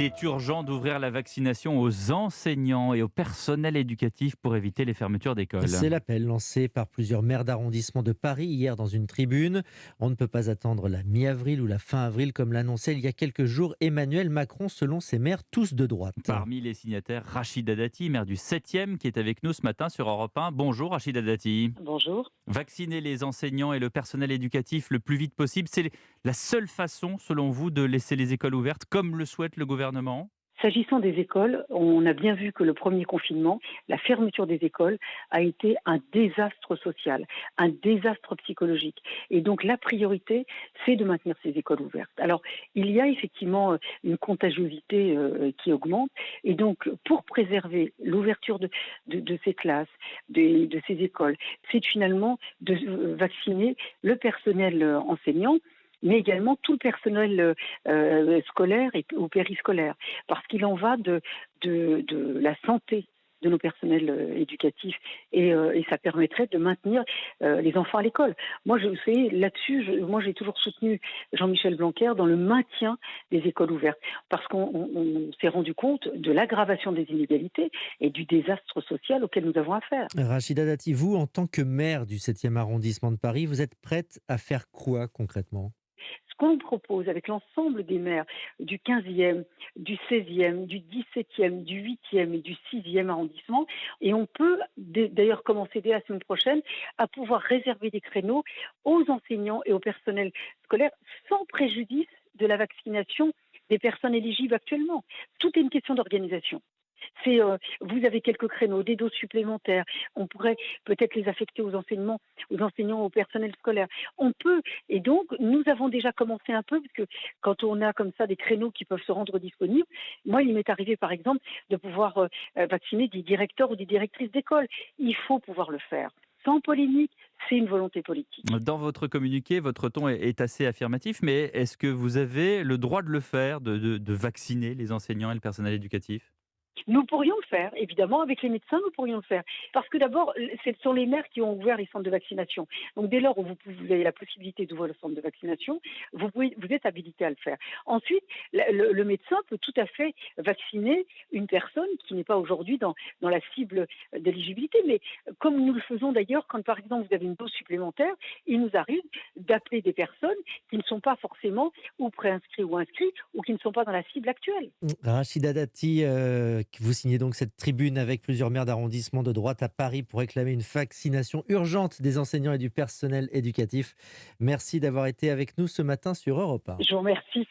Il est urgent d'ouvrir la vaccination aux enseignants et au personnel éducatif pour éviter les fermetures d'écoles. C'est l'appel lancé par plusieurs maires d'arrondissement de Paris hier dans une tribune. On ne peut pas attendre la mi-avril ou la fin avril comme l'annonçait il y a quelques jours Emmanuel Macron selon ses maires tous de droite. Parmi les signataires, Rachida Dati, maire du 7e, qui est avec nous ce matin sur Europe 1. Bonjour Rachida Dati. Bonjour. Vacciner les enseignants et le personnel éducatif le plus vite possible, c'est la seule façon, selon vous, de laisser les écoles ouvertes comme le souhaite le gouvernement? S'agissant des écoles, on a bien vu que le premier confinement, la fermeture des écoles, a été un désastre social, un désastre psychologique. Et donc la priorité, c'est de maintenir ces écoles ouvertes. Alors, il y a effectivement une contagiosité qui augmente. Et donc, pour préserver l'ouverture de ces classes, de ces écoles, c'est finalement de vacciner le personnel enseignant, mais également tout le personnel scolaire ou périscolaire, parce qu'il en va de la santé de nos personnels éducatifs et ça permettrait de maintenir les enfants à l'école. Moi, je sais, là-dessus, moi j'ai toujours soutenu Jean-Michel Blanquer dans le maintien des écoles ouvertes, parce qu'on s'est rendu compte de l'aggravation des inégalités et du désastre social auquel nous avons affaire. Rachida Dati, vous, en tant que maire du 7e arrondissement de Paris, vous êtes prête à faire quoi concrètement? Ce qu'on propose avec l'ensemble des maires du 15e, du 16e, du 17e, du 8e et du 6e arrondissement, et on peut d'ailleurs commencer dès la semaine prochaine à pouvoir réserver des créneaux aux enseignants et au personnel scolaire sans préjudice de la vaccination des personnes éligibles actuellement. Tout est une question d'organisation. Vous avez quelques créneaux, des doses supplémentaires. On pourrait peut-être les affecter aux enseignants, au personnel scolaire. On peut, et donc nous avons déjà commencé un peu, parce que quand on a comme ça des créneaux qui peuvent se rendre disponibles, moi il m'est arrivé par exemple de pouvoir vacciner des directeurs ou des directrices d'école. Il faut pouvoir le faire. Sans polémique, c'est une volonté politique. Dans votre communiqué, votre ton est assez affirmatif, mais est-ce que vous avez le droit de le faire, de vacciner les enseignants et le personnel éducatif? Nous pourrions le faire, évidemment, avec les médecins, nous pourrions le faire. Parce que d'abord, ce sont les maires qui ont ouvert les centres de vaccination. Donc dès lors où vous avez la possibilité d'ouvrir le centre de vaccination, vous êtes habilité à le faire. Ensuite, le médecin peut tout à fait vacciner une personne qui n'est pas aujourd'hui dans la cible d'éligibilité. Mais comme nous le faisons d'ailleurs, quand par exemple vous avez une dose supplémentaire, il nous arrive d'appeler des personnes qui ne sont pas forcément ou préinscrits ou inscrits ou qui ne sont pas dans la cible actuelle. Rachida Dati, vous signez donc cette tribune avec plusieurs maires d'arrondissement de droite à Paris pour réclamer une vaccination urgente des enseignants et du personnel éducatif. Merci d'avoir été avec nous ce matin sur Europe 1. Je vous remercie.